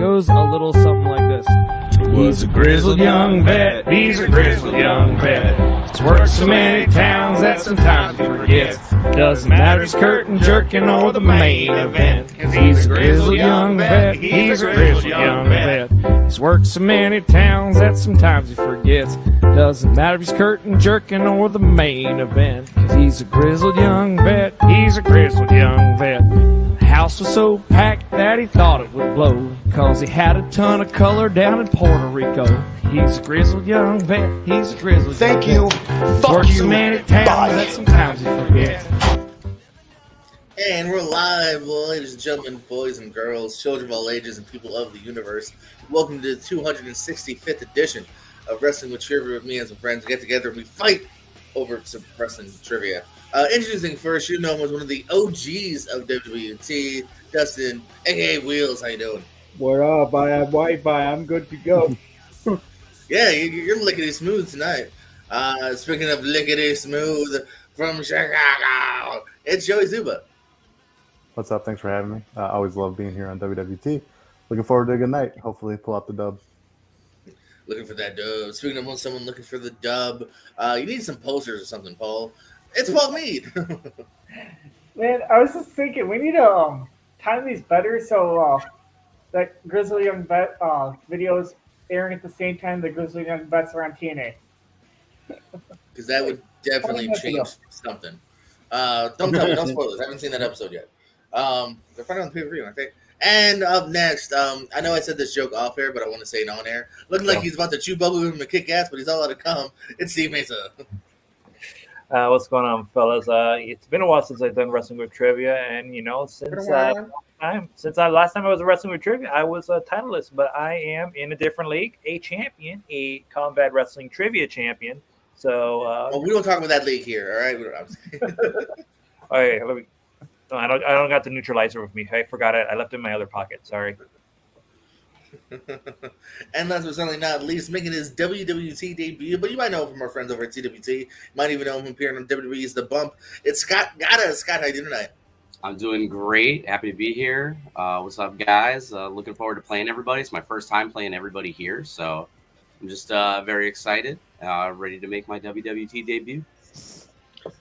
goes a little something like this. He's a grizzled young vet, he's a grizzled young vet. He's worked so many towns that sometimes he forgets. Doesn't matter if he's curtain jerking or the main event. Cause he's a grizzled young vet, he's a grizzled young vet. He's worked so many towns that sometimes he forgets. Doesn't matter if he's curtain jerking or the main event. Cause he's a grizzled young vet, he's a grizzled young vet. The house was so packed that he thought it would blow, cause he had a ton of color down in Puerto Rico. He's a grizzled young vet, he's a grizzled Thank young you. vet. Fuck Works you. so many towns Bye. that sometimes he forgets. And we're live, ladies and gentlemen, boys and girls, children of all ages, and people of the universe. Welcome to the 265th edition of Wrestling with Trivia with me and some friends. We get together and we fight over some wrestling trivia. Introducing first, you know him as one of the OGs of WWT, Dustin, aka Wheels. How you doing? What up? I have Wi-Fi. I'm good to go. Yeah, you're lickety smooth tonight. Speaking of lickety smooth from Chicago, it's Joey Zuba. What's up? Thanks for having me. I always love being here on WWT. Looking forward to a good night. Hopefully pull out the dub. Looking for that dub. Speaking of someone looking for the dub, you need some posters or something, Paul. It's Paul Mead. Man, I was just thinking we need to time these better so that Grizzly Young Vet videos airing at the same time the Grizzly Young Vets are on TNA. Because that would definitely change something. Don't tell me, don't spoil this. I haven't seen that episode yet. They're finally on the pay-per-view, I think. And up next, I know I said this joke off air, but I want to say it on air. Looking like he's about to chew bubble with him and kick ass, but he's all out of cum. It's Steve Mesa. What's going on, fellas? It's been a while since I've done Wrestling with Trivia, and since last time I was Wrestling with Trivia, I was a titleist, but I am in a different league, a champion, a Combat Wrestling Trivia champion. So, well, we don't talk about that league here, all right? All right, let me. No, I don't got the neutralizer with me. I forgot it. I left it in my other pocket. Sorry. And last but certainly not least, making his WWT debut, but you might know him from our friends over at CWT. You might even know him appearing on WWE's The Bump. It's Scott Gatta. Scott, how you doing tonight? I'm doing great. Happy to be here. What's up, guys? Looking forward to playing everybody. It's my first time playing everybody here, so I'm just very excited. Ready to make my WWT debut.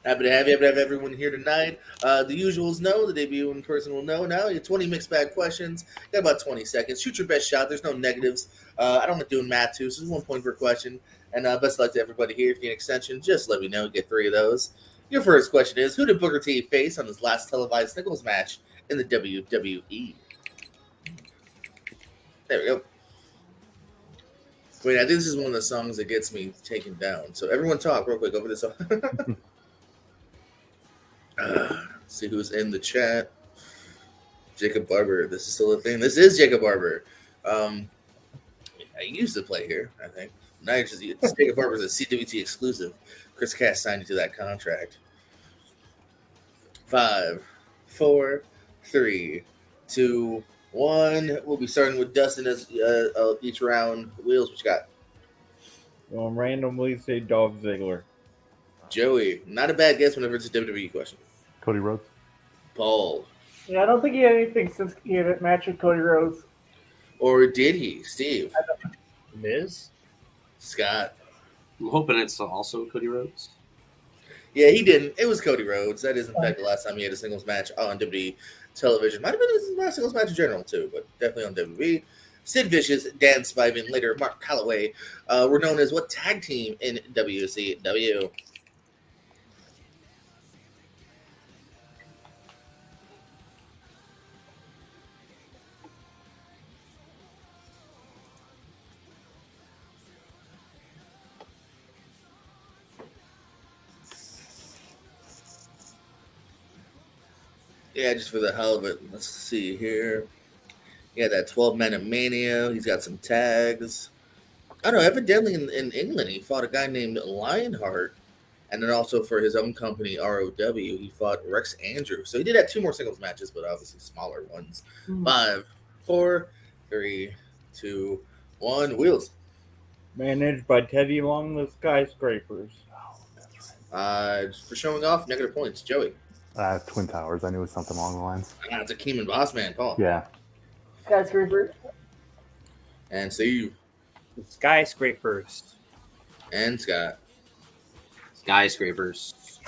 Happy to have you. Happy to have everyone here tonight. The usuals know. The debut in person will know. Now, you have 20 mixed bag questions. Got about 20 seconds. Shoot your best shot. There's no negatives. I don't like doing math, too, so it's 1 point per question. And best of luck to everybody here. If you need an extension, just let me know. Get 3 of those. Your first question is, who did Booker T face on his last televised singles match in the WWE? There we go. Wait, I think this is one of the songs that gets me taken down. So everyone talk real quick over this song. See who's in the chat. Jacob Barber. This is still a thing. This is Jacob Barber. I used to play here, I think. Now it's just Jacob Barber's a CWT exclusive. Chris Cass signed you to that contract. 5, 4, 3, 2, 1. We'll be starting with Dustin as each round. Wheels, what you got? I'll randomly say Dolph Ziggler. Joey, not a bad guess whenever it's a WWE question. Cody Rhodes. Paul. Yeah, I don't think he had anything since he had a match with Cody Rhodes. Or did he? Steve. Miz? Scott. I'm hoping it's also Cody Rhodes. Yeah, he didn't. It was Cody Rhodes. That is, in fact, the last time he had a singles match on WWE television. Might have been his last singles match in general, too, but definitely on WWE. Sid Vicious, Dan Spivey, later Mark Calloway were known as what tag team in WCW? Yeah, just for the hell of it. Let's see here. Yeah, that 12-man at Mania. He's got some tags. I don't know. Evidently in England, he fought a guy named Lionheart. And then also for his own company, ROW, he fought Rex Andrews. So he did have 2 more singles matches, but obviously smaller ones. 5, 4, 3, 2, 1. Wheels. Managed by Teddy Long, the Skyscrapers. Oh, that's right. For showing off, negative points. Joey. Twin Towers. I knew it was something along the lines. It's a Keeman Boss Man, Paul. Yeah. Skyscraper. And Steve. Skyscrapers. And Scott. Skyscrapers.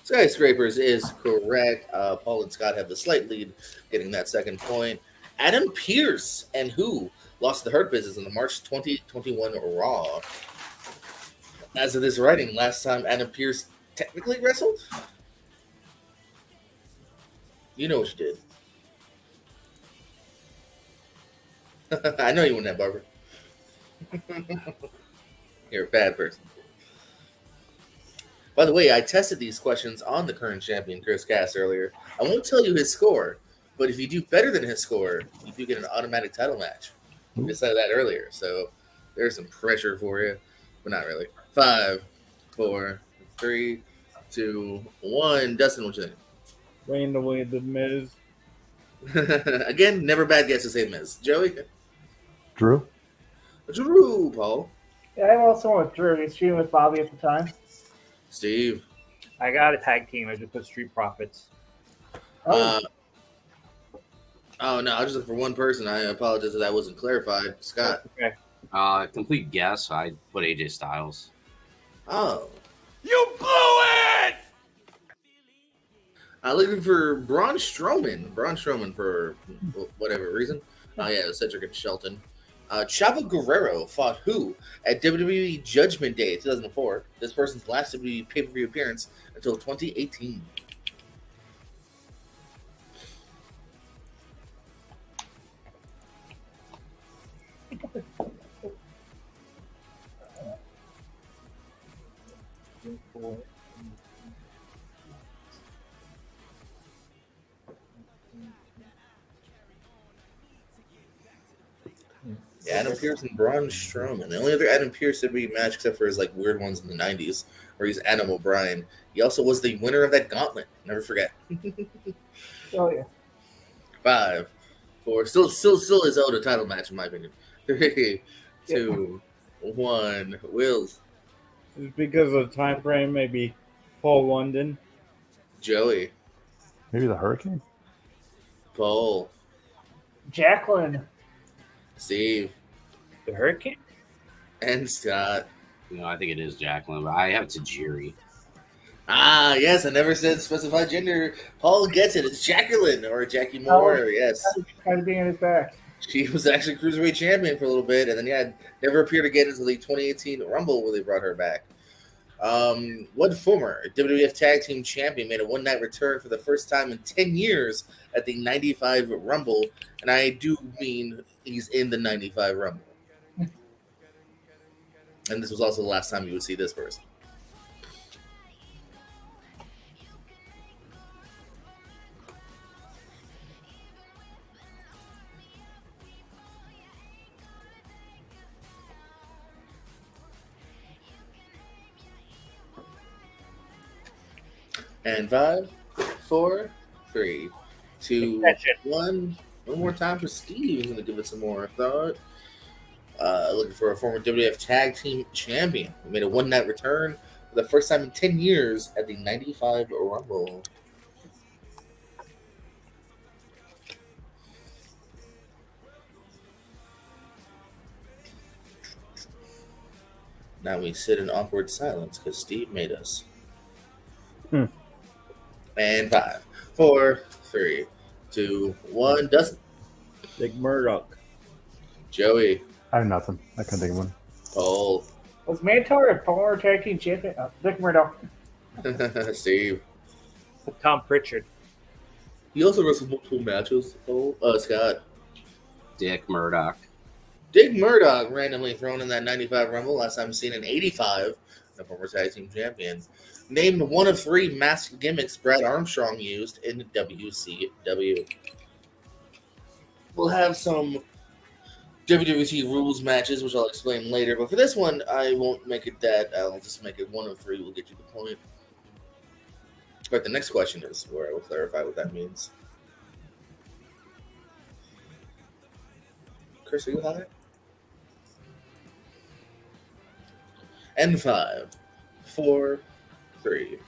Skyscrapers is correct. Paul and Scott have the slight lead, getting that second point. Adam Pearce and who lost the Hurt Business in the March 2021 Raw. As of this writing, last time Adam Pearce technically wrestled? You know what you did. I know you won that, Barbara. You're a bad person. By the way, I tested these questions on the current champion, Chris Cass, earlier. I won't tell you his score, but if you do better than his score, you do get an automatic title match. We decided that earlier, so there's some pressure for you, but not really. 5, 4, 3, 2, 1. Dustin, what you think? Randomly, The Miz. Again, never bad guess to say Miz. Joey? Drew? Drew, Paul. Yeah, I also went with Drew. He's streaming with Bobby at the time. Steve. I got a tag team. I just put Street Profits. Oh no, I was just looking for one person. I apologize if that wasn't clarified. Scott. Okay. Complete guess. I put AJ Styles. Oh. You blew it! Looking for Braun Strowman. Braun Strowman for whatever reason. Oh yeah, Cedric and Shelton. Chavo Guerrero fought who at WWE Judgment Day 2004. This person's last WWE pay-per-view appearance until 2018. Yeah, Adam Pearce and Braun Strowman. The only other Adam Pearce WWE match, except for his like weird ones in the '90s, where he's Adam O'Brien. He also was the winner of that gauntlet. Never forget. Oh yeah. 5, 4. Still is owed a title match in my opinion. 3, 2, 1. Wills. It's because of the time frame, maybe Paul London. Joey. Maybe the Hurricane? Paul. Jacqueline. Steve. The Hurricane? And Scott. I think it is Jacqueline, but I have it to Tajiri. Ah, yes, I never said specified gender. Paul gets it. It's Jacqueline or Jackie Moore. Yes. Kind of being in his back. She was actually Cruiserweight champion for a little bit, and then, never appeared again until the 2018 Rumble where they brought her back. What former WWF Tag Team Champion made a one-night return for the first time in 10 years at the 95 Rumble, and I do mean he's in the 95 Rumble. And this was also the last time you would see this person. And 5, 4, 3, 2, 1. One more time for Steve. He's going to give it some more thought. Looking for a former WWF Tag Team Champion who made a one-night return for the first time in 10 years at the 95 Rumble. Now we sit in awkward silence because Steve made us. And 5, 4, 3, 2, 1. Dustin. Dick Murdoch. Joey. I have nothing. I couldn't think of one. Paul. Was Mantar a former tag team champion? Dick Murdoch. Steve. Tom Pritchard. He also wrestled multiple matches. Scott. Dick Murdoch. Dick Murdoch randomly thrown in that 95 Rumble. Last time seen in 85. The former tag team champion. Named one of 3 masked gimmicks Brad Armstrong used in WCW. We'll have some WWT rules matches, which I'll explain later. But for this one, I won't make it that. I'll just make it 1 of 3. We'll get you the point. But the next question is where I will clarify what that means. Chris, are you high? And 5, 4, 3,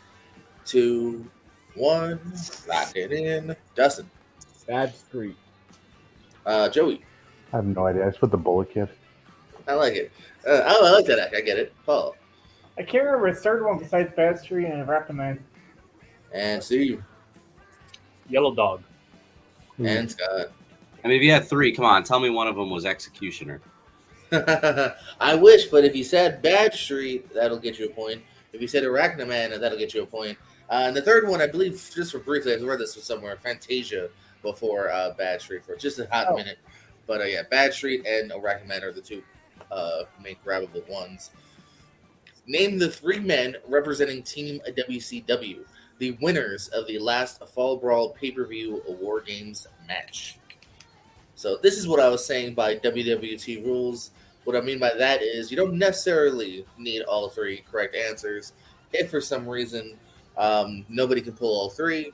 2, 1. Lock it in. Dustin. Bad Street. Joey. I have no idea. I just put the Bullet Kid. I like it. I like that act. I get it. Paul. I can't remember his third one besides Bad Street and Rapperman. And Steve. Yellow Dog. And Scott. I mean, if you had 3, come on, tell me one of them was Executioner. I wish, but if you said Bad Street, that'll get you a point. If you said Arachnaman, that'll get you a point. And the third one, I believe, just for briefly, I've read this somewhere, Fantasia before Bad Street for just a hot minute. But yeah, Bad Street and Arachnaman are the two main grabbable ones. Name the 3 men representing Team WCW, the winners of the last Fall Brawl pay-per-view War Games match. So this is what I was saying by WWT rules. What I mean by that is you don't necessarily need all 3 correct answers. If for some reason nobody can pull all 3,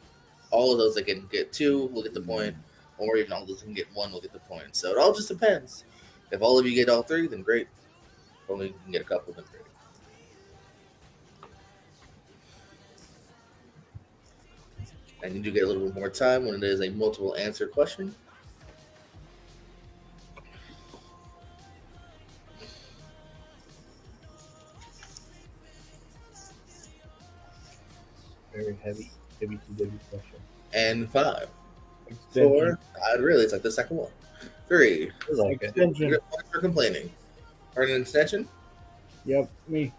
all of those that can get 2 will get the point, or even all of those that can get 1 will get the point. So it all just depends. If all of you get all 3, then great. If only you can get a couple, then great. And you do get a little bit more time when it is a multiple answer question. Very heavy WCW question. And 5, Extension. 4. Really, it's like the second one. 3. I like it. Extension. Good point for complaining. Or an extension? Yep, me.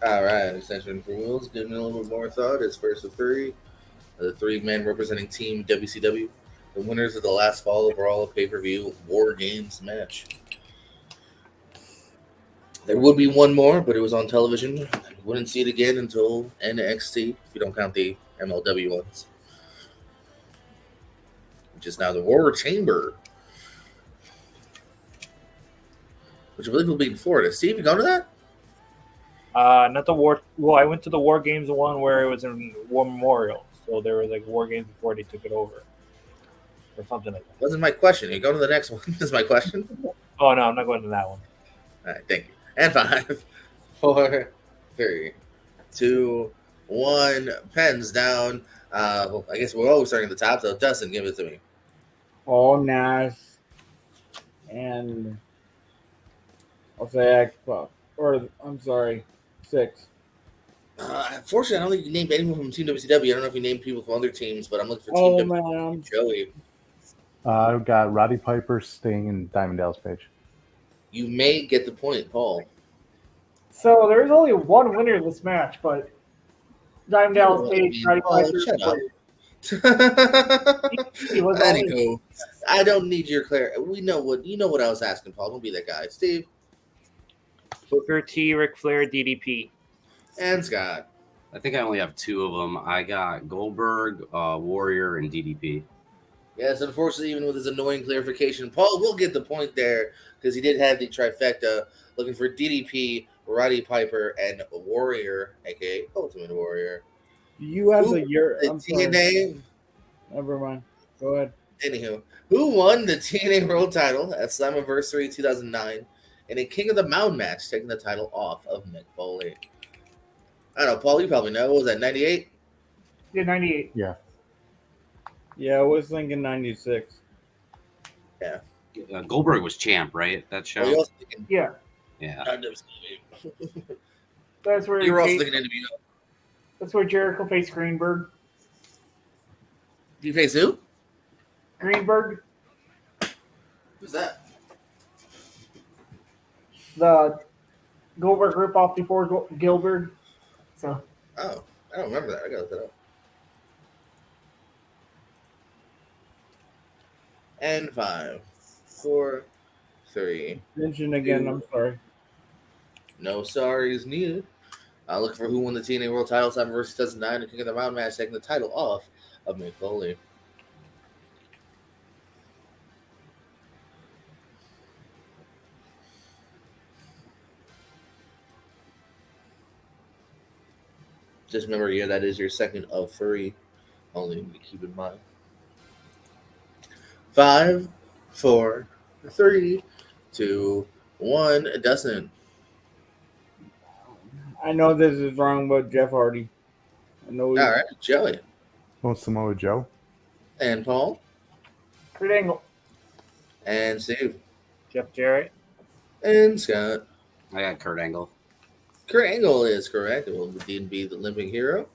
All right, extension for Wills. Giving it a little bit more thought. It's first of 3. The 3 men representing Team WCW. The winners of the last Fall Brawl pay-per-view War Games match. There would be one more, but it was on television. You wouldn't see it again until NXT, if you don't count the MLW ones. Which is now the War Chamber. Which I believe will be in Florida. Steve, you going to that? Not the War. Well, I went to the War Games one where it was in War Memorial. So there was like War Games before they took it over. Or something like that. Wasn't my question. You go to the next one. Is my question. Oh, no, I'm not going to that one. All right, thank you. And 5, 4, 3, 2, 1. Pens down. I guess we're always starting at the top, so Dustin, give it to me. All Nash. And I'll say X-Pac. Or, I'm sorry, 6. Unfortunately, I don't think you named anyone from Team WCW. I don't know if you named people from other teams, but I'm looking for Oh, Team man. Joey. I've got Roddy Piper, Sting, and Diamond Dallas Page. You may get the point, Paul. So there's only one winner of this match, but Diamond Dallas Page, Roddy Piper. Shut up. He was only, Anywho, I don't need your clarity. We know what you know. What I was asking, Paul. Don't be that guy, Steve Booker T, Ric Flair, DDP. and Scott. I think I only have 2 of them. I got Goldberg, Warrior, and DDP. Yes, unfortunately, even with his annoying clarification, Paul will get the point there because he did have the trifecta. Looking for DDP, Roddy Piper, and Warrior, aka Ultimate Warrior. You have Who the year. The I'm sorry. TNA. Never mind. Go ahead. Anywho, who won the TNA World Title at Slammiversary 2009 in a King of the Mountain match, taking the title off of Mick Foley? I don't know, Paul. You probably know. What was that? 98. Yeah, 98. Yeah, I was thinking 96. Goldberg was champ, right? That show. Oh, you're also thinking, Yeah, Yeah. that's where You're also he- thinking NWO. that's where Jericho faced Greenberg. You face who? Greenberg, Who's that? the Goldberg ripoff before Gilbert. So Oh, I don't remember that. I gotta look that up. And 5, 4, 3. Mention again. I'm sorry. No sorries needed. Look for who won the TNA World Title Slammiversary 2009 and King of the Mountain match, taking the title off of Mick Foley. Just remember, yeah, that is your second of 3. Only to keep in mind. 5, 4, 3, 2, 1. Dustin. I know this is wrong, but Jeff Hardy. I know. All right, Joey. Oh, Samoa Joe. And Paul. Kurt Angle. And Steve. Jeff Jarrett. And Scott. I got Kurt Angle. Kurt Angle is correct. It will indeed be the limping hero.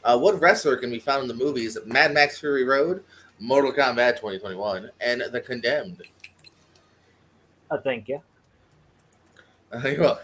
What wrestler can be found in the movies Mad Max Fury Road, Mortal Kombat 2021, and The Condemned? Thank you. You're welcome.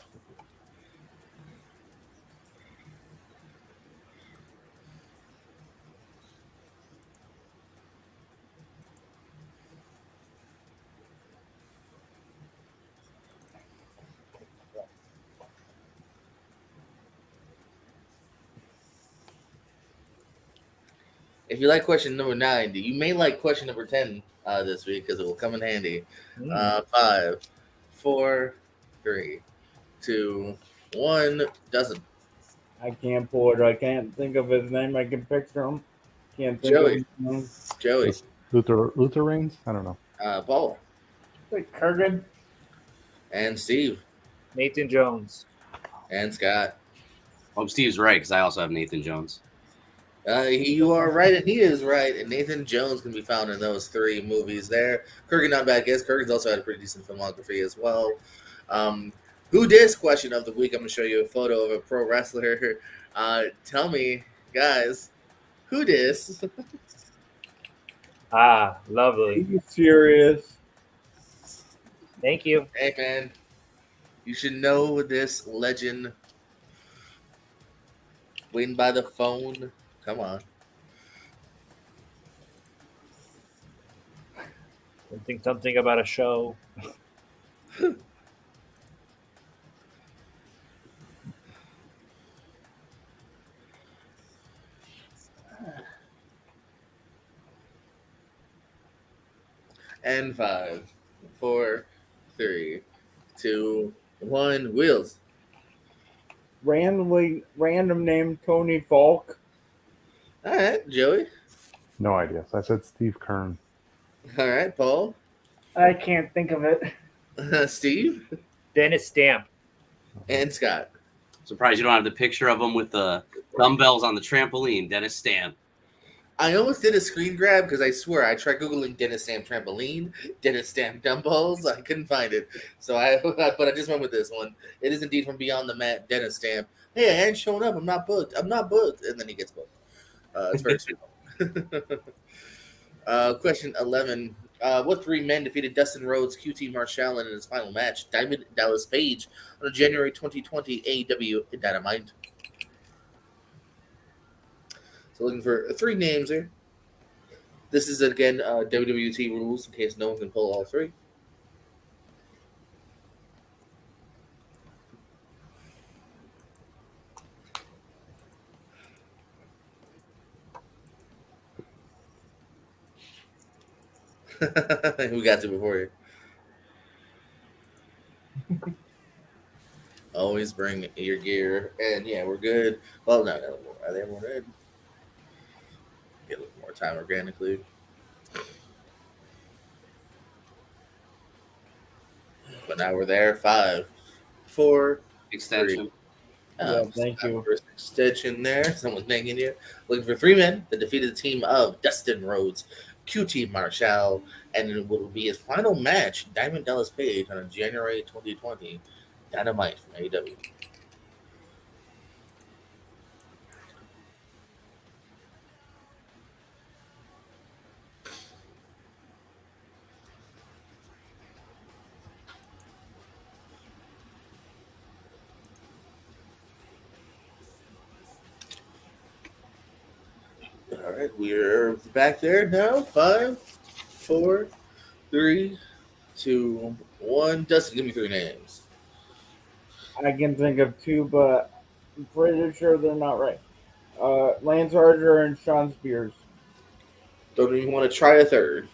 If you like question number 9, you may like question number 10 this week because it will come in handy. 5, 4, 3, 2, 1. Doesn't. I can't pull it. I can't think of his name. I can picture him. Can't think Joey. of his name. Joey. Luther Reigns? I don't know. Paul. Like Kurgan. And Steve. Nathan Jones. And Scott. Well, Steve's right because I also have Nathan Jones. You are right, and he is right. And Nathan Jones can be found in those 3 movies there. Kurgan, not bad guess. Kurgan's also had a pretty decent filmography as well. Who dis question of the week? I'm going to show you a photo of a pro wrestler. Tell me, guys, who dis? Ah, lovely. Are you serious? Thank you. Hey, man, you should know this legend. Waiting by the phone. Come on. Something about a show. And 5, 4, 3, 2, 1. Wheels. Random name Tony Falk. All right, Joey. No idea. So I said Steve Kern. All right, Paul. I can't think of it. Steve. Dennis Stamp. And Scott. Surprised you don't have the picture of him with the dumbbells on the trampoline. Dennis Stamp. I almost did a screen grab because I swear I tried Googling Dennis Stamp trampoline, Dennis Stamp dumbbells. I couldn't find it. So but I just went with this one. It is indeed from Beyond the Mat, Dennis Stamp. Hey, I ain't showing up. I'm not booked. And then he gets booked. It's very simple. Question 11. What 3 men defeated Dustin Rhodes, QT Marshall in his final match? Diamond Dallas Page on a January 2020 AEW Dynamite. So looking for 3 names here. This is, again, WWT rules in case no one can pull all 3. Who got to before you? Always bring your gear. And yeah, we're good. Well, no. Are they everyone in? Get a little more time organically. But now we're there. 5, 4, Extension. 3. Yeah, thank you. First extension there. Someone's thanking you. Looking for 3 men that defeated the team of Dustin Rhodes, QT Marshall, and it will be his final match, Diamond Dallas Page, on a January 2020 Dynamite from AEW. All right, we're back there now. 5, 4, 3, 2, 1. Dustin, give me 3 names. I can think of 2, but I'm pretty sure they're not right. Lance Archer and Sean Spears. Don't even want to try a 3rd.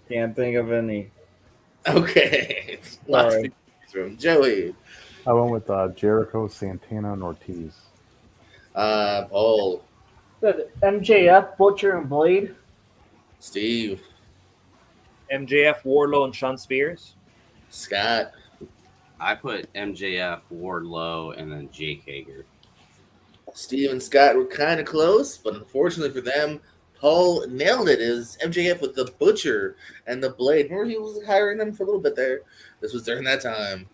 Can't think of any. Okay. Sorry. From Joey. I went with Jericho, Santana, and Ortiz. Paul. The MJF, Butcher, and Blade. Steve. MJF, Wardlow, and Sean Spears. Scott. I put MJF, Wardlow, and then Jake Hager. Steve and Scott were kind of close, but unfortunately for them, Paul nailed it. It was MJF with the Butcher and the Blade. Remember, he was hiring them for a little bit there. This was during that time.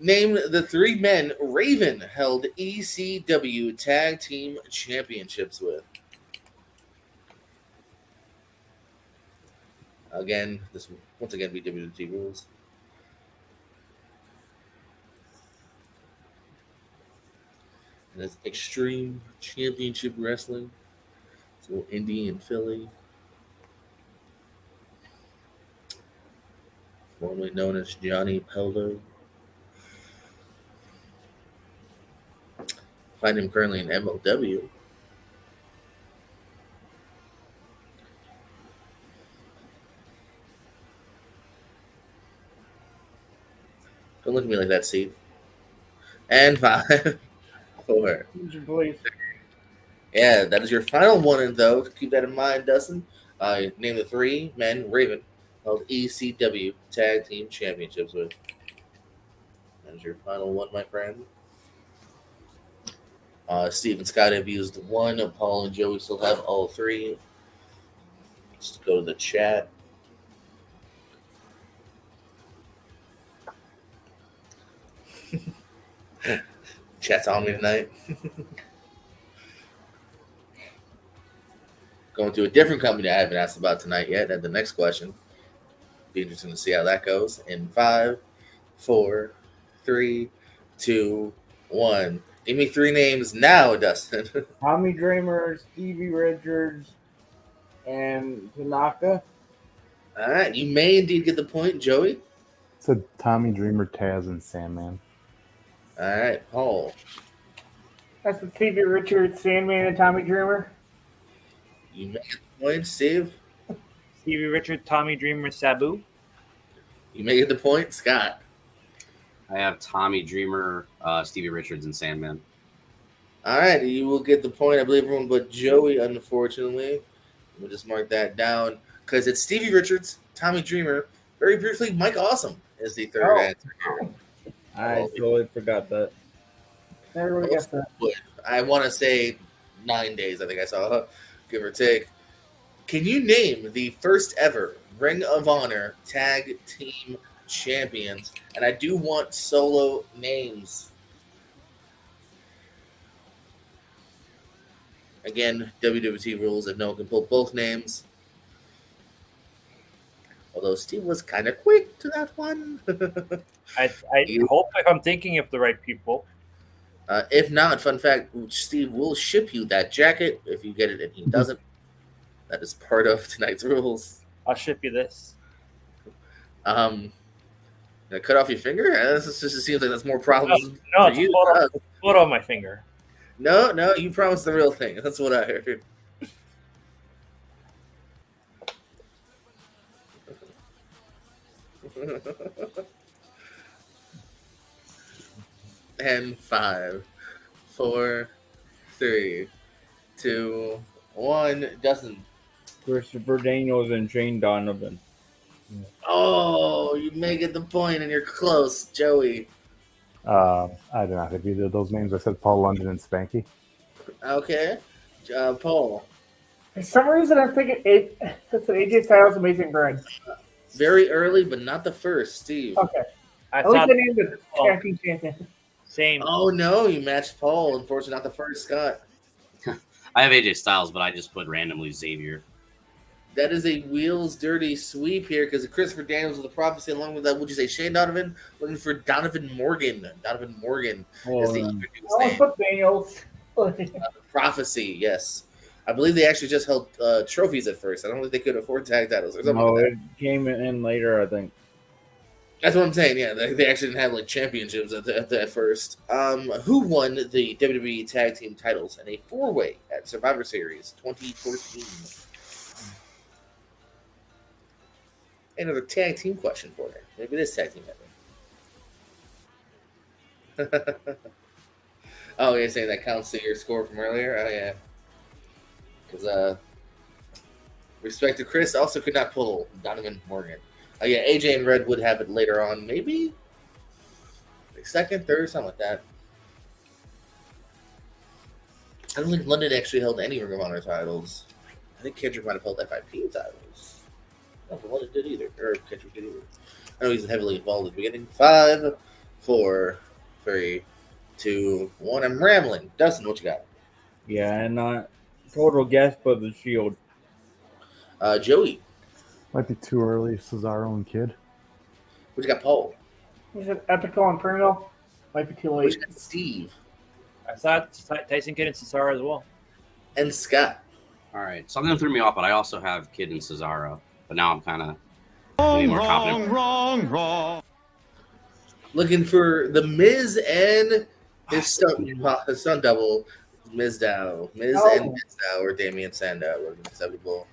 Name the 3 men Raven held ECW Tag Team Championships with. Again, this will once again be WWE rules. And it's Extreme Championship Wrestling. So Indy and Philly. Formerly known as Johnny Peldo. Find him currently in MLW. Don't look at me like that, Steve. And 5, 4. Please. Yeah, that is your final one, though. Keep that in mind, Dustin. Name the 3 men Raven held ECW Tag Team Championships with. That is your final one, my friend. Steve and Scott have used 1. Paul and Joey still have all 3. Let's go to the chat. Chat's on me tonight. Going to a different company I haven't asked about tonight yet. And the next question. Be interesting to see how that goes. In 5, 4, 3, 2, 1. Give me 3 names now, Dustin. Tommy Dreamer, Stevie Richards, and Tanaka. All right, you may indeed get the point, Joey. Said Tommy Dreamer, Taz, and Sandman. All right, Paul. That's the Stevie Richards, Sandman, and Tommy Dreamer. You may get the point, Steve. Stevie Richard, Tommy Dreamer, Sabu. You may get the point, Scott. I have Tommy Dreamer, Stevie Richards, and Sandman. All right, you will get the point. I believe everyone but Joey, unfortunately. We'll just mark that down because it's Stevie Richards, Tommy Dreamer. Very briefly, Mike Awesome is the third answer here. I totally forgot that. Everybody gets that. I want to say 9 days, I think I saw, give or take. Can you name the first ever Ring of Honor Tag Team Champions? And I do want solo names. Again, WWT rules that no one can pull both names. Although Steve was kind of quick to that one. I hope if I'm thinking of the right people. If not, fun fact, Steve will ship you that jacket if you get it and he doesn't. That is part of tonight's rules. I'll ship you this. Cut off your finger? This just seems like that's more problems No, for it's you. a photo on my finger. No, you promised the real thing. That's what I heard. And 5, 4, 3, 2, 1. Dustin. Christopher Daniels and Shane Donovan. Oh, you may get the point, and you're close, Joey. I did not have either of those names. I said Paul London and Spanky. Okay, Paul. For some reason, I'm thinking that's an AJ Styles Amazing Bread. Very early, but not the first. Steve. Okay. I At least thought the name of the tag team champion. same. Oh no, you matched Paul. Unfortunately, not the first. Scott. I have AJ Styles, but I just put randomly Xavier. That is a wheels dirty sweep here because Christopher Daniels was the prophecy. Along with that, would you say Shane Donovan? Looking for Donovan Morgan. Donovan Morgan is the introduced I name. put Daniels. Prophecy, yes. I believe they actually just held trophies at first. I don't think they could afford tag titles or something No, like that. it came in later, I think. That's what I'm saying. Yeah, they actually didn't have like championships at first. Who won the WWE Tag Team titles in a 4-way at Survivor Series 2014? Another tag team question for you. Maybe it is tag team ever. Oh, you're saying that counts to your score from earlier? Oh yeah. Because respect to Chris, also could not pull Donovan Morgan. Oh yeah, AJ and Red would have it later on, maybe like second, third, something like that. I don't think London actually held any Ring of Honor titles. I think Kendrick might have held FIP titles. I don't think London did either. Or Kendrick did either. I know he's heavily involved at the beginning. 5, 4, 3, 2, 1. I'm rambling. Dustin, what you got? Yeah, and total guess for the Shield. Joey, Might be too early. Cesaro and Kid. what you got? Paul, Is it Epico and Primo? Might be too what late. you got? Steve, I thought Tyson Kidd and Cesaro as well. and Scott. All right, something threw me off, but I also have Kid and Cesaro. But now I'm kind of maybe more confident. Looking for the Miz and his stunt double, Miz Dow. Miz and Miz Dow or Damian Sandow would have been acceptable.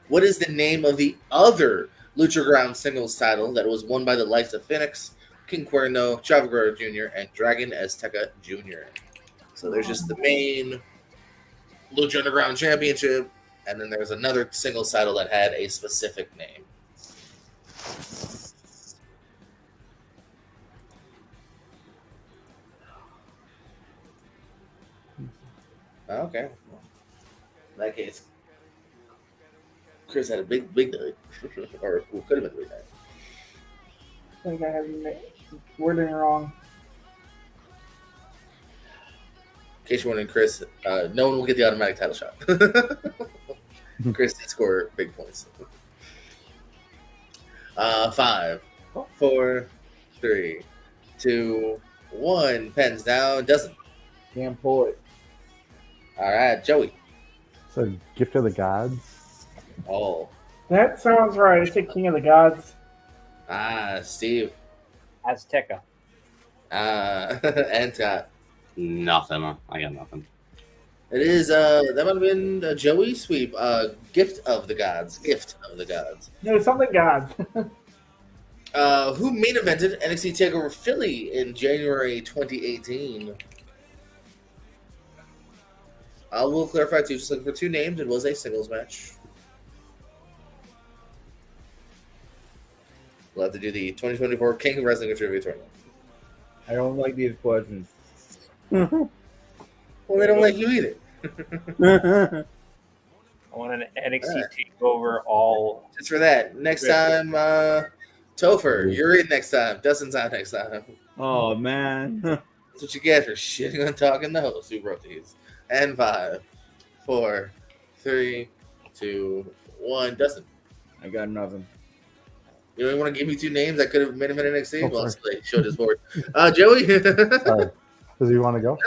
What is the name of the other Lucha Ground singles title that was won by the likes of Phoenix, King Cuerno, Chavo Guerrero Jr., and Dragon Azteca Jr.? So there's just the main Lucha Underground Championship, and then there's another singles title that had a specific name. Okay. In that case, Chris had a big night. Or could have been a big night. I think I have wording wrong. In case you're wondering, Chris, no one will get the automatic title shot. Chris did score big points. 5, 4, 3, 2, 1. Pens down. Doesn't. Can't pull it. All right, Joey. So, Gift of the Gods. Oh. That sounds right. I said King of the Gods. Steve. Azteca. And Scott. Nothing. I got nothing. It is, that might have been a Joey sweep. Gift of the Gods. Gift of the Gods. No, something Gods. Who main evented NXT TakeOver Philly in January 2018? I will clarify too, just looking for 2 names. It was a singles match. We'll have to do the 2024 King of Wrestling Trivia Tournament. I don't like these questions. Well, they don't like you either. I want an NXT takeover all. Just for that. Next time, Topher, you're in next time. Dustin's out next time. Oh, man. That's what you get for shitting on talking the host who wrote these. And 5, 4, 3, 2, 1. Dustin. I got nothing. You don't want to give me 2 names that could have made him in NXT? Oh, Well, sorry. he showed his board. Joey? Sorry. Does he want to go?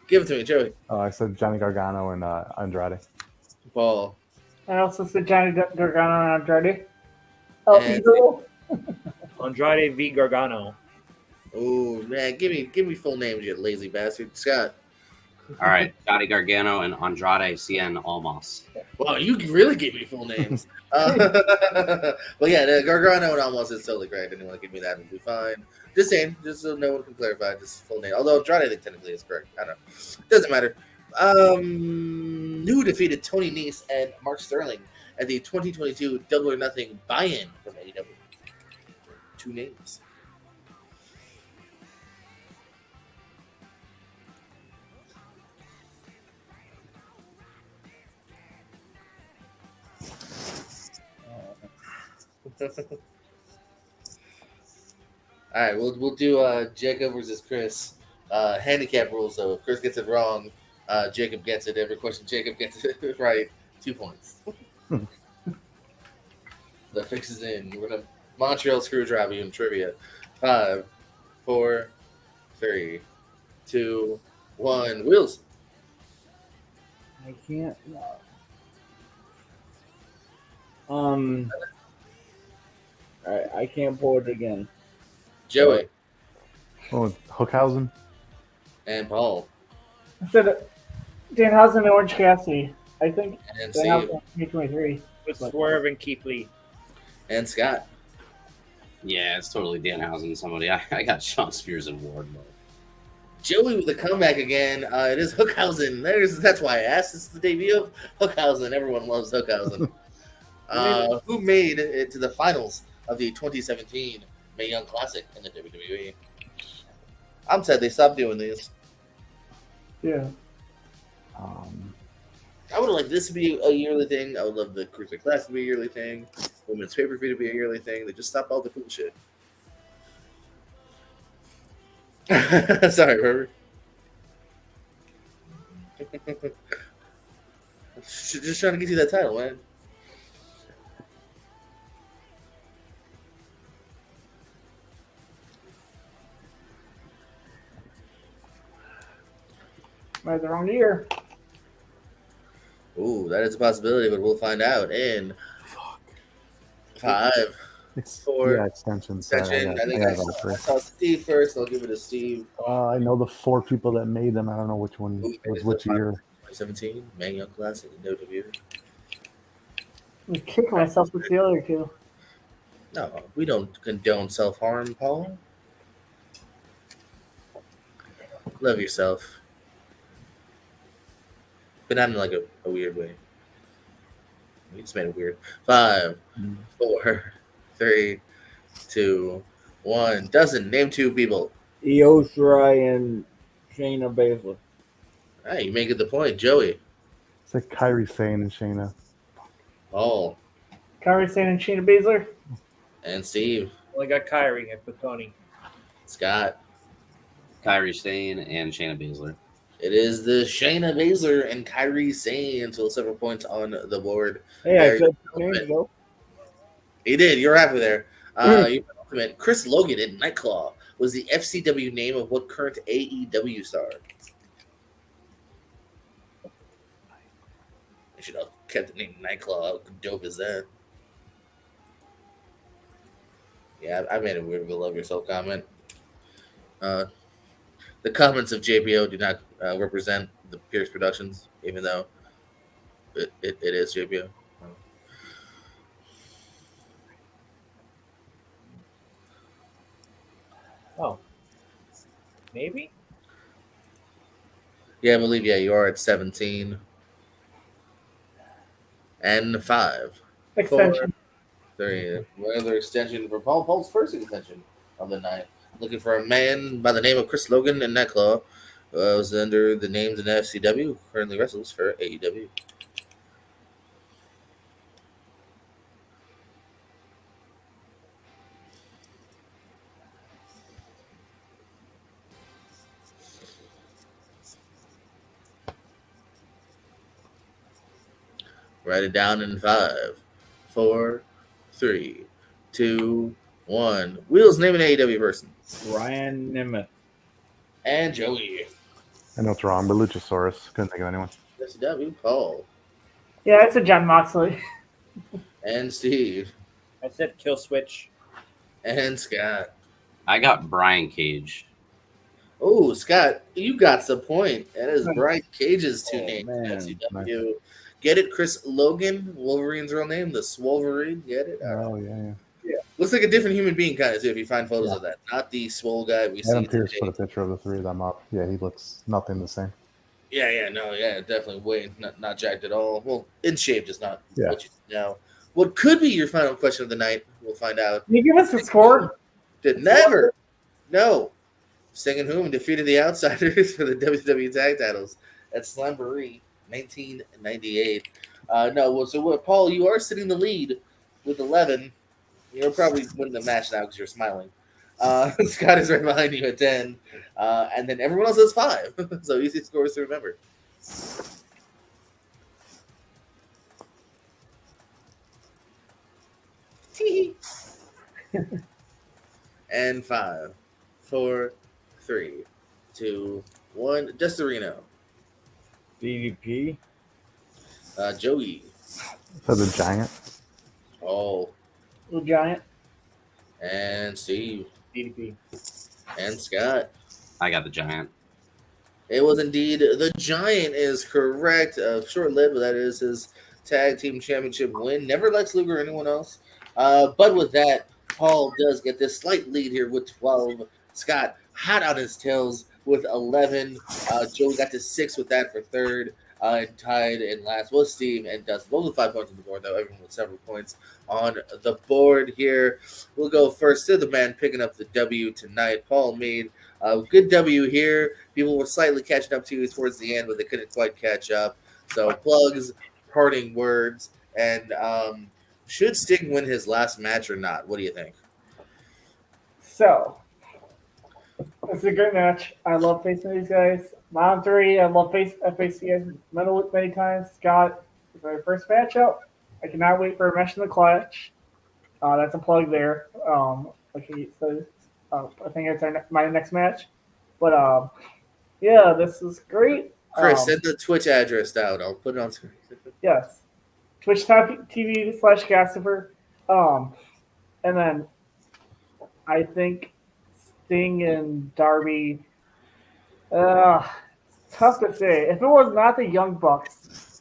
Give it to me, Joey. I said Johnny Gargano and Andrade. Paul. I also said Johnny Gargano and Andrade. Oh, And- Eagle. Andrade v Gargano. Oh, man. Give me full names, you lazy bastard. Scott. All right, Johnny Gargano and Andrade Cien Almas. Wow, you really gave me full names. But yeah, the Gargano and Almost is totally correct. Anyone want to give me that would be fine. Just saying, just so no one can clarify, just full name. Although Andrade, I think technically is correct. I don't know. Doesn't matter. Who defeated Tony Nese and Mark Sterling at the 2022 Double or Nothing buy-in from AEW? 2 names. All right, we'll do Jacob versus Chris. Handicap rules though. If Chris gets it wrong, Jacob gets it. Every question Jacob gets it right, 2 points. That fixes in. We're gonna Montreal screwdriver you in trivia. 5, 4, 3, 2, 1. Wheels. I can't. I can't pull it again. Joey Oh, Hookhausen. and Paul I said Danhausen and Orange Cassidy. I think and Danhausen Steve 2023. With Swerve and Keith Lee. and Scott. Yeah, it's totally Danhausen and somebody. I got Sean Spears and Wardlow. Joey with the comeback again. It is Hookhausen. That's why I asked. This is the debut of Hookhausen. Everyone loves Hookhausen. Who made it to the finals of the 2017 Mae Young Classic in the WWE? I'm sad they stopped doing these. Yeah. I would like this to be a yearly thing. I would love the Cruiser Class to be a yearly thing. Women's pay-per-view to be a yearly thing. They just stop all the cool shit. Sorry, Herbert. Just trying to get you that title, man. Might have the wrong year. Ooh, that is a possibility, but we'll find out in 5, 4. Yeah, extensions. Extension. I think I saw Steve first. I'll give it to Steve. I know the 4 people that made them. I don't know which one was which year. 2017, Man Young Classic, WWE. I'm kicking myself with the other two. No, we don't condone self-harm, Paul. Love yourself. But not in like a weird way. We just made it weird. 5, 4, 3, 2, 1. Doesn't name 2 people. Io Shirai and Shayna Baszler. Hey, you make it the point, Joey. It's like Kairi Sane and Shayna. Paul Kairi Sane and Shayna Baszler. and Steve. Only got Kyrie and Tony. Scott. Kyrie Sane and Shayna Baszler. It is the Shayna Baszler and Kairi Sane until several points on the board. Hey, I Very said relevant. names though. He did. You're happy there. Ultimate. Chris Logan in Nightclaw was the FCW name of what current AEW star? I should have kept the name Nightclaw. How dope is that? Yeah, I made a weird "love yourself" comment. The comments of JPO do not represent the Pierce Productions, even though it is JPO. Oh, maybe. Yeah, I believe you are at 17 and 5. Extension. 3. Another extension for Paul. Paul's first extension of the night. Looking for a man by the name of Chris Logan in Nightclaw. Was under the names in FCW. Currently wrestles for AEW. Write it down in 5, 4, 3, 2, 1. Wheels, name an AEW person. Ryan Nemeth. And Joey. I know it's wrong, but Luchasaurus. Couldn't think of anyone. FCW, Paul. Yeah, that's a John Moxley. And Steve. I said kill switch. And Scott. I got Brian Cage. Oh, Scott, you got the point. That is Brian Cage's 2 names in man. FCW. Get it? Chris Logan, Wolverine's real name, the Swolverine. Get it? Oh, yeah. Looks like a different human being, kind of, too, if you find photos of that. Not the swole guy we see. Adam Pearce today. put a picture of the 3 of them up. Yeah, he looks nothing the same. Yeah, definitely way not jacked at all. Well, in shape, just not Yeah. what you know. What could be your final question of the night? We'll find out. Can you give us the score? Did never. No. Singing Whom defeated the Outsiders for the WWE Tag Titles at Slamboree 1998. Paul, you are sitting the lead with 11. You'll probably win the match now because you're smiling. Scott is right behind you at 10. And then everyone else has 5. So easy scores to remember. And 5, 4, 3, 2, 1. Destorino. DDP. Joey. So the Giant. Oh. Blue Giant. And Steve. DDP. And Scott. I got the Giant. It was indeed the Giant is correct. Short-lived, but that is his tag team championship win. Never Lex Luger or anyone else. But with that, Paul does get this slight lead here with 12. Scott hot on his tails with 11. Joe got to 6 with that for third. tied in last was Steve and Dustin. Both with 5 points on the board, though. Everyone with several points on the board here. We'll go first to the man picking up the W tonight, Paul Mead. Good W here. People were slightly catching up to you towards the end, but they couldn't quite catch up. So plugs, parting words, and should Sting win his last match or not? What do you think? So, it's a great match. I love facing these guys. Mom 3, I love facing you guys many times. Scott, it's my first matchup. I cannot wait for a match in the clutch. That's a plug there. Like he says, I think it's my next match. But yeah, this is great. Chris, send the Twitch address down. I'll put it on screen. Yes. Twitch.tv/Gastifer. And then I think Sting and Darby. Tough to say. If it was not the Young Bucks,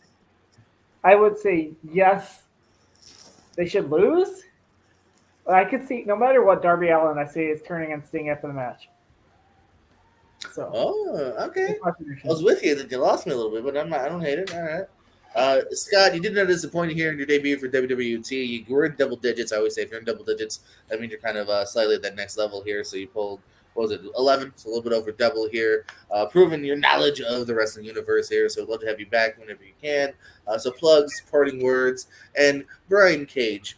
I would say yes, they should lose. But I could see, no matter what Darby Allin I say is turning on Sting after the match. So. Oh, okay. I was with you. You lost me a little bit, but I don't hate it. All right. Scott, you did not disappoint here in your debut for WWT. You were in double digits. I always say if you're in double digits, that means you're kind of slightly at that next level here. So you pulled, what was it, 11? So a little bit over double here. Proving your knowledge of the wrestling universe here. So I'd love to have you back whenever you can. So plugs, parting words, and Brian Cage.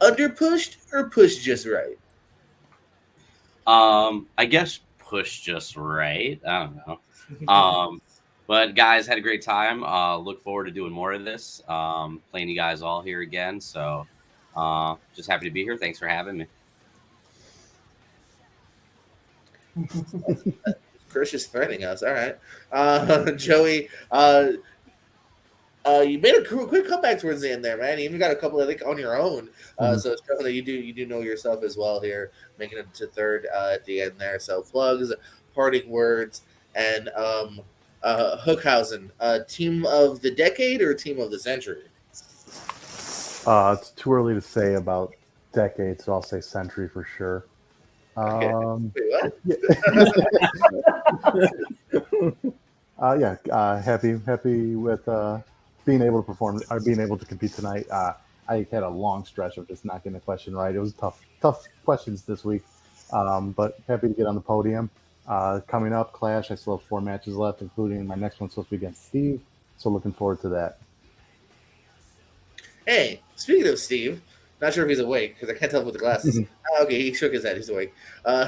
Underpushed or pushed just right? I guess pushed just right. I don't know. But guys, had a great time. Look forward to doing more of this. Playing you guys all here again. So just happy to be here. Thanks for having me. Chris is threatening us. All right. Joey, you made a quick comeback towards the end there, man. You even got a couple, I think, on your own. So it's showing that you do know yourself as well here, making it to third at the end there. So plugs, parting words, and Hookhausen, team of the decade or team of the century? It's too early to say about decade, so I'll say century for sure. Okay. Wait, what? Happy with being able to perform or being able to compete tonight. I had a long stretch of just not getting a question right. It was tough questions this week, but happy to get on the podium. Coming up, Clash. I still have 4 matches left, including my next one supposed to be against Steve. So looking forward to that. Hey, speaking of Steve, not sure if he's awake because I can't tell with the glasses. Okay, he shook his head. He's awake.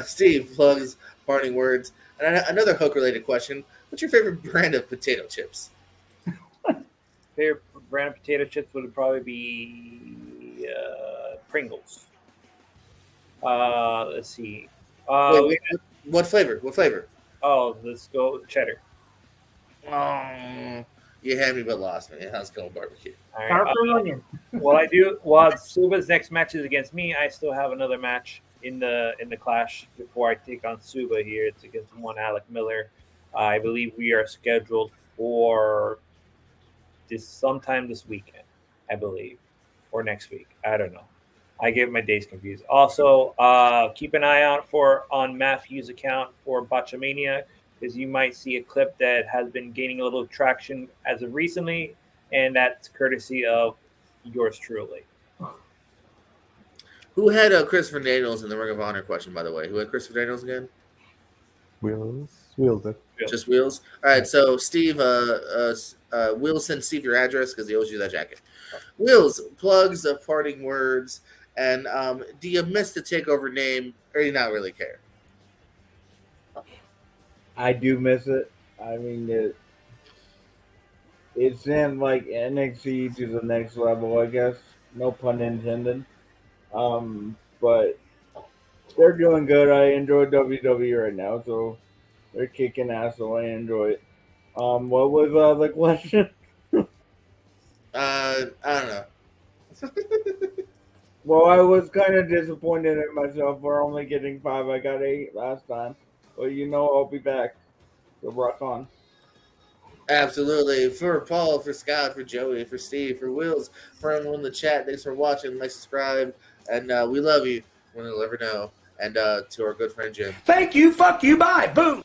Steve, plugs, parting words, and another Hook-related question. What's your favorite brand of potato chips? Favorite brand of potato chips would probably be Pringles. Let's see. Wait, what flavor? What flavor? Oh, let's go with cheddar. Oh, you had me but lost me. How's going barbecue? All right. While Suba's next match is against me, I still have another match in the Clash before I take on Suba here. It's against one Alec Miller. I believe we are scheduled for sometime this weekend, I believe, or next week. I don't know. I get my days confused. Also, keep an eye out on Matthew's account for Botchamania, because you might see a clip that has been gaining a little traction as of recently, and that's courtesy of yours truly. Who had Christopher Daniels in the Ring of Honor question, by the way? Who had Christopher Daniels again? Wheels. Just Wheels. All right, so Steve, Wheels, send Steve your address because he owes you that jacket. Wheels, plugs, parting words, and do you miss the TakeOver name, or do you not really care? I do miss it. I mean, it's in like NXT to the next level, I guess. No pun intended. But they're doing good. I enjoy WWE right now, so they're kicking ass, so I enjoy it. What was the question? I don't know. Well, I was kind of disappointed in myself for only getting 5. I got 8 last time. Well, I'll be back. So rock on. Absolutely. For Paul, for Scott, for Joey, for Steve, for Wills, for everyone in the chat, thanks for watching. Like, subscribe, and we love you. We'll never know. And to our good friend Jim. Thank you, fuck you, bye, boom.